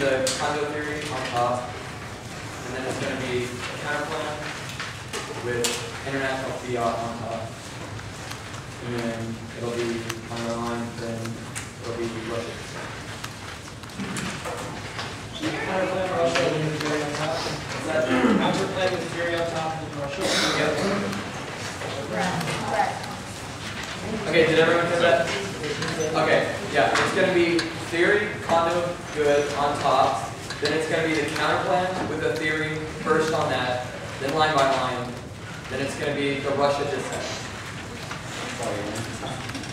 the condo theory on top, and then it's going to be a counterplan with international fiat on top. And then it'll be on the line, then it'll be Russia. Counterplan Russia with theory on top. Is that counterplan with theory on top and Russia? Okay, did everyone get that? Okay, yeah, it's going to be theory, condo, good on top. Then it's going to be the counterplan with the theory first on that, then line by line. Then it's going to be the Russia dissent.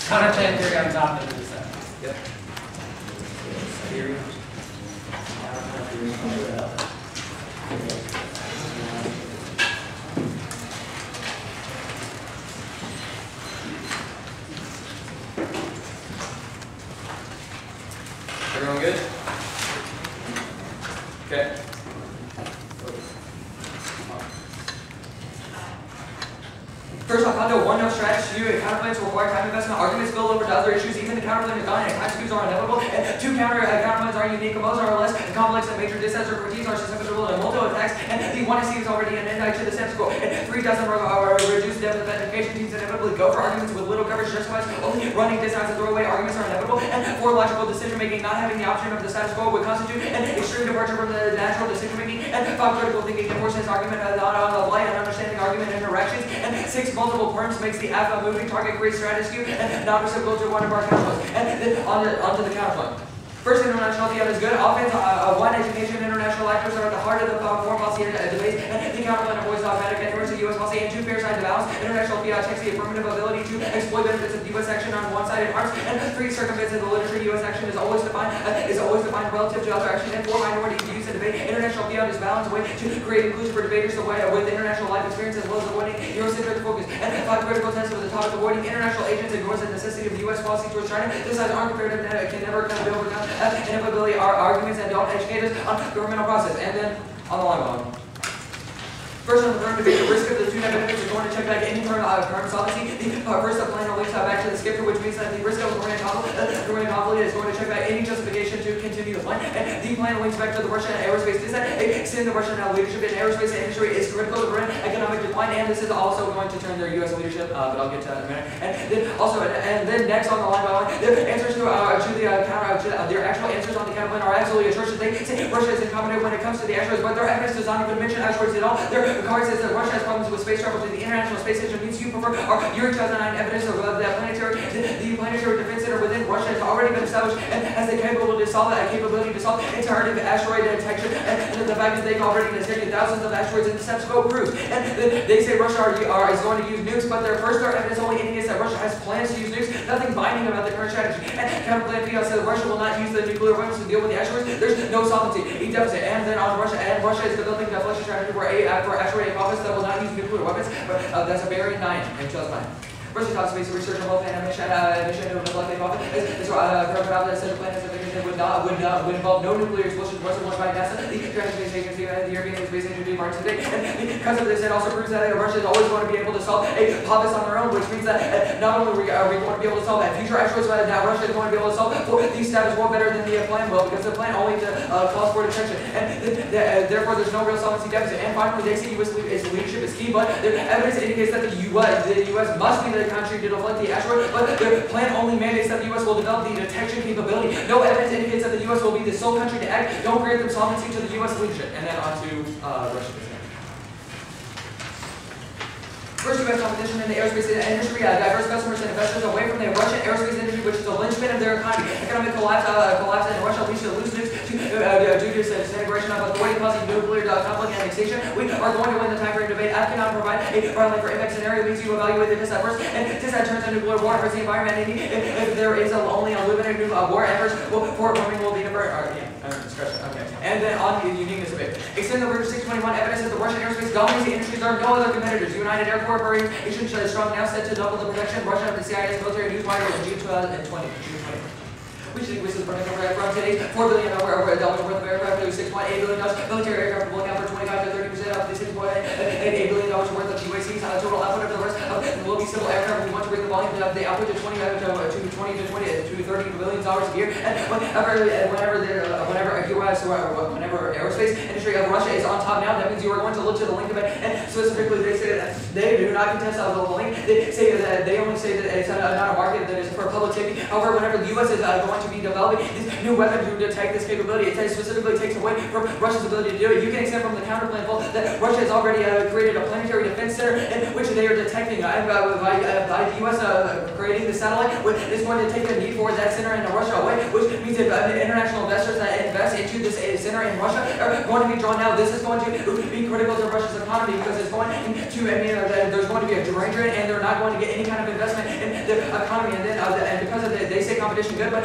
Counterplan theory on top of the dissent. Yep. Theory. Everyone good? Okay. First off, condo, one no strategy, counterplans require time investment, arguments spill over to other issues, even the counterplan is gone, and time skews are inevitable, and two counterplans are unique, and most are less complex, and major dissents or critiques are susceptible to multiple attacks, and the one is already an index to the Sems score, and 3 dozen reduced depth of education teams inevitably go for arguments with little coverage justifies only running dissents and throwaway arguments are inevitable, and 4 logical decision making, not having the option of the status quo would constitute an extreme departure from the natural decision making, and 5 critical thinking enforces argument not on the light and understanding argument interactions, and 6 multiple terms makes the alpha moving target create strategy and not reciprocal to one of our counterpoints. And then onto the counterpoint. First, international fiat is good. Offense, one, education, international actors are at the heart of the foreign policy debate. And the counterpoint avoids dogmatic adherence to U.S. policy and 2 fair side to balance. International fiat checks the affirmative ability to exploit benefits of U.S. action on one side and harms. And 3, circumvents in the literature U.S. action is always defined relative to other action. And 4, minority views in debate. International fiat is balanced way to create inclusion for debaters with international life experience as well as avoiding Eurocentric focus. And 5, critical tests for the topic avoiding international agents ignores the necessity of U.S. policy towards China. This has uncomparative can never be overcome. Inevitability are arguments that don't educate us on the governmental process. And then on the line one. First on the term debate, the risk of the 2 net benefits is going to check back any term solvency. The first plan links back to the skipper, which means that the risk of the Korean conflict is going to check back any justification to continue the plan. And the plan links back to the Russian aerospace dissent. Extending the Russian leadership in aerospace industry is critical to prevent economic decline, and this is also going to turn their U.S. leadership, but I'll get to that in a minute. And then next on the line by line, their answers to their actual answers on the counterplan are absolutely atrocious. They say Russia is incompetent when it comes to the asteroids, but their evidence does not even mention asteroids at all. The card says that Russia has problems with space travel to the International Space Station. Means you prefer our year 2009 evidence of that the planetary defense center within Russia has already been established and has the capability to solve interactive asteroid detection. And the fact that they've already detected thousands of asteroids in the Sems scope proves. And they say Russia is going to use nukes, but their evidence only indicates that Russia has plans to use nukes. Nothing binding about the current strategy. And counterplan fiat says Russia will not use the nuclear weapons to deal with the asteroids. There's no solvency, deficit. And then on Russia is developing a deflection strategy for asteroid office that will not use nuclear weapons, but that's a very 9 in 2009. Russia talks space research on both and mission of deflecting profit. This center plan is that would involve no nuclear explosions whatsoever by NASA. The Space Agency and the European Space Agency marks today. And because of this, it also proves that Russia is always going to be able to solve a POVIS on their own, which means that not only are we going to be able to solve future asteroids, but now Russia is going to be able to solve the status quo better than the plan will, because the plan only calls for detection. And therefore, there's no real solvency deficit. And finally, they say U.S. leadership is key, but the evidence indicates that the U.S. must be the country to deflect the asteroid, but their plan only mandates that the U.S. will develop the detection capability. No evidence indicates that the U.S. will be the sole country to act. Don't grant them solvency to the U.S. leadership. And then on to Russia. First, U.S. competition in the aerospace industry, diverse customers and investors away from the Russian aerospace industry, which is the linchpin of their economy. Economic collapse in Russia leads to loose nukes due to disintegration of authority causing nuclear conflict and annexation. We are going to win the time frame debate. I cannot provide a friendly for impact scenario. Means you evaluate the dissent first, and dissent turns to nuclear war hurts the environment. And if there is only a limited war efforts, for warming will be deferred. Okay. And then on the uniqueness of it. Extend the Route 621 evidence that the Russian aerospace dominates the industries. There are no other competitors. United Air Corporation is strong now, set to double the production. Russia of the CIS military news wire in June 2020. Which increases production from today's $4 billion worth of aircraft to $6.8 billion. Military aircraft will account for 25 to 30% of the $6.8 billion worth of UACs. Total output of the rest will be civil aircraft. We want to bring the volume of the output to 20 to 30 billion dollars a year. And whenever the U.S. whenever aerospace industry of Russia is on top now, that means you are going to look to the link of it. And specifically, they say that they do not contest the link. They say that they only say that it's not a market that is for public safety. However, whenever the U.S. is going to be developing these new weapons to detect this capability, it specifically takes away from Russia's ability to do it. You can extend from the counterplan fault that Russia has already created a planetary defense center in which they are detecting by the U.S. Creating the satellite, which is going to take the need for that center in Russia away, which means that international investors that invest into this center in Russia are going to be drawn out. This is going to be critical to Russia's economy because it's going to, there's going to be a drain and they're not going to get any kind of investment in the economy. And then, and because of they say competition good, but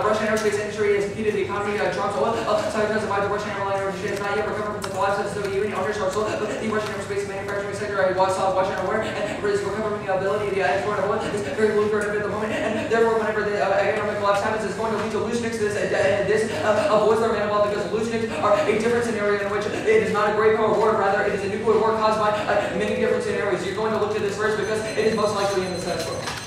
Russian aerospace industry has impeded the economy. Trump's oil supply because of why the Russian airline industry has not yet recovered from the collapse of the Soviet Union. Owners are still the Russian aerospace manufacturing sector. Watching aware and is recovering the ability to export oil is very lucrative at the moment. And therefore, whenever the economic collapse happens, it's going to lead to loose nicks. This avoids their manaball because loose nicks are a different scenario in which it is not a great power war, rather it is a nuclear war caused by many different scenarios. You're going to look at this first because it is most likely in the setup.